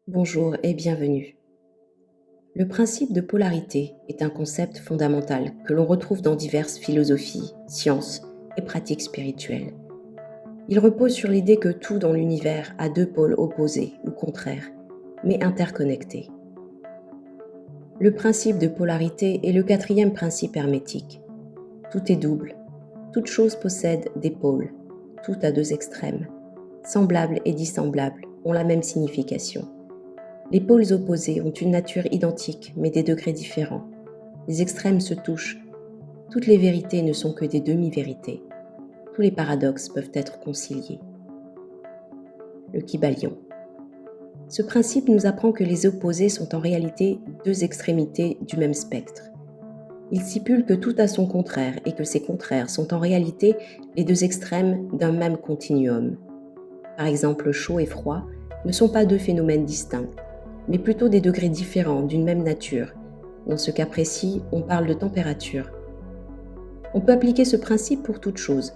Bonjour et bienvenue. Le principe de polarité est un concept fondamental que l'on retrouve dans diverses philosophies, sciences et pratiques spirituelles. Il repose sur l'idée que tout dans l'univers a deux pôles opposés ou contraires, mais interconnectés. Le principe de polarité est le quatrième principe hermétique. Tout est double, toute chose possède des pôles, tout à deux extrêmes. Semblables et dissemblables ont la même signification. Les pôles opposés ont une nature identique, mais des degrés différents. Les extrêmes se touchent. Toutes les vérités ne sont que des demi-vérités. Tous les paradoxes peuvent être conciliés. Le Kybalion. Ce principe nous apprend que les opposés sont en réalité deux extrémités du même spectre. Il stipule que tout a son contraire et que ces contraires sont en réalité les deux extrêmes d'un même continuum. Par exemple, chaud et froid ne sont pas deux phénomènes distincts, mais plutôt des degrés différents d'une même nature. Dans ce cas précis, on parle de température. On peut appliquer ce principe pour toute chose,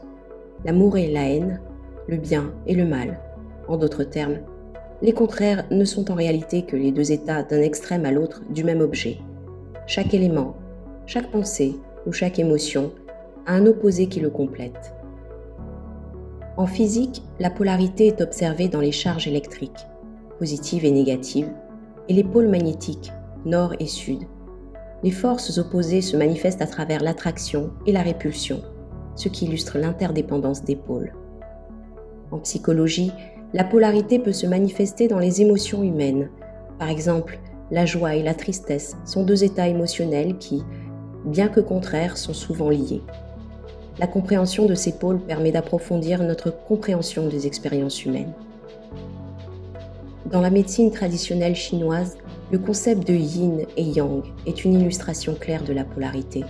l'amour et la haine, le bien et le mal. En d'autres termes, les contraires ne sont en réalité que les deux états d'un extrême à l'autre du même objet. Chaque élément, chaque pensée ou chaque émotion a un opposé qui le complète. En physique, la polarité est observée dans les charges électriques, positives et négatives, et les pôles magnétiques, nord et sud. Les forces opposées se manifestent à travers l'attraction et la répulsion, ce qui illustre l'interdépendance des pôles. En psychologie, la polarité peut se manifester dans les émotions humaines. Par exemple, la joie et la tristesse sont deux états émotionnels qui, bien que contraires, sont souvent liés. La compréhension de ces pôles permet d'approfondir notre compréhension des expériences humaines. Dans la médecine traditionnelle chinoise, le concept de yin et yang est une illustration claire de la polarité.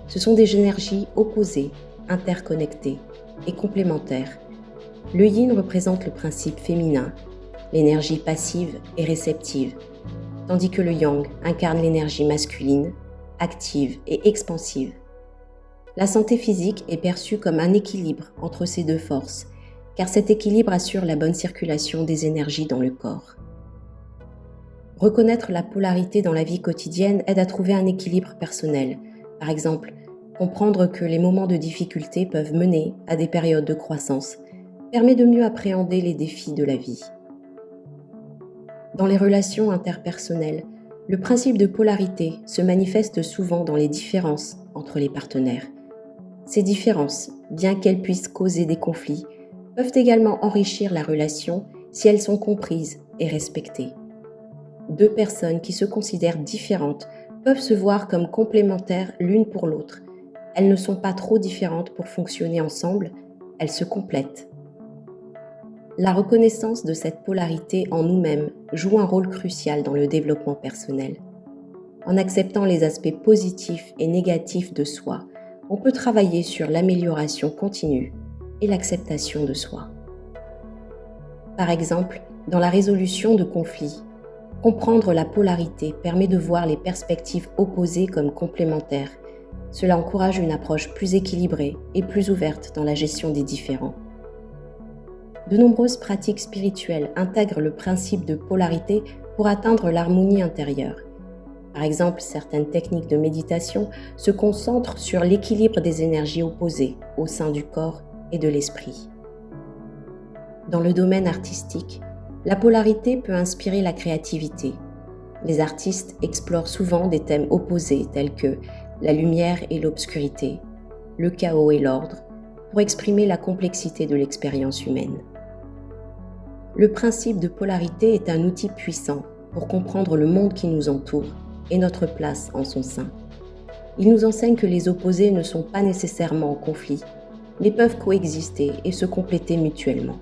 Ce sont des énergies opposées, interconnectées et complémentaires. Le yin représente le principe féminin, l'énergie passive et réceptive, tandis que le yang incarne l'énergie masculine, active et expansive. La santé physique est perçue comme un équilibre entre ces deux forces, car cet équilibre assure la bonne circulation des énergies dans le corps. Reconnaître la polarité dans la vie quotidienne aide à trouver un équilibre personnel. Par exemple, comprendre que les moments de difficulté peuvent mener à des périodes de croissance permet de mieux appréhender les défis de la vie. Dans les relations interpersonnelles, le principe de polarité se manifeste souvent dans les différences entre les partenaires. Ces différences, bien qu'elles puissent causer des conflits, peuvent également enrichir la relation si elles sont comprises et respectées. Deux personnes qui se considèrent différentes peuvent se voir comme complémentaires l'une pour l'autre. Elles ne sont pas trop différentes pour fonctionner ensemble, elles se complètent. La reconnaissance de cette polarité en nous-mêmes joue un rôle crucial dans le développement personnel. En acceptant les aspects positifs et négatifs de soi, on peut travailler sur l'amélioration continue et l'acceptation de soi. Par exemple, dans la résolution de conflits, comprendre la polarité permet de voir les perspectives opposées comme complémentaires. Cela encourage une approche plus équilibrée et plus ouverte dans la gestion des différends. De nombreuses pratiques spirituelles intègrent le principe de polarité pour atteindre l'harmonie intérieure. Par exemple, certaines techniques de méditation se concentrent sur l'équilibre des énergies opposées au sein du corps et de l'esprit. Dans le domaine artistique, la polarité peut inspirer la créativité. Les artistes explorent souvent des thèmes opposés tels que la lumière et l'obscurité, le chaos et l'ordre, pour exprimer la complexité de l'expérience humaine. Le principe de polarité est un outil puissant pour comprendre le monde qui nous entoure et notre place en son sein. Il nous enseigne que les opposés ne sont pas nécessairement en conflit, mais peuvent coexister et se compléter mutuellement.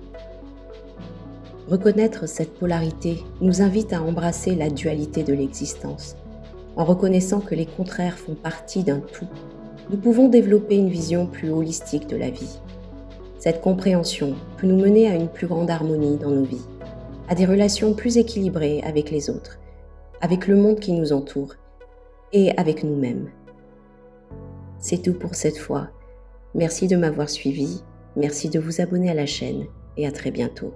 Reconnaître cette polarité nous invite à embrasser la dualité de l'existence. En reconnaissant que les contraires font partie d'un tout, nous pouvons développer une vision plus holistique de la vie. Cette compréhension peut nous mener à une plus grande harmonie dans nos vies, à des relations plus équilibrées avec les autres, avec le monde qui nous entoure et avec nous-mêmes. C'est tout pour cette fois. Merci de m'avoir suivi, merci de vous abonner à la chaîne et à très bientôt.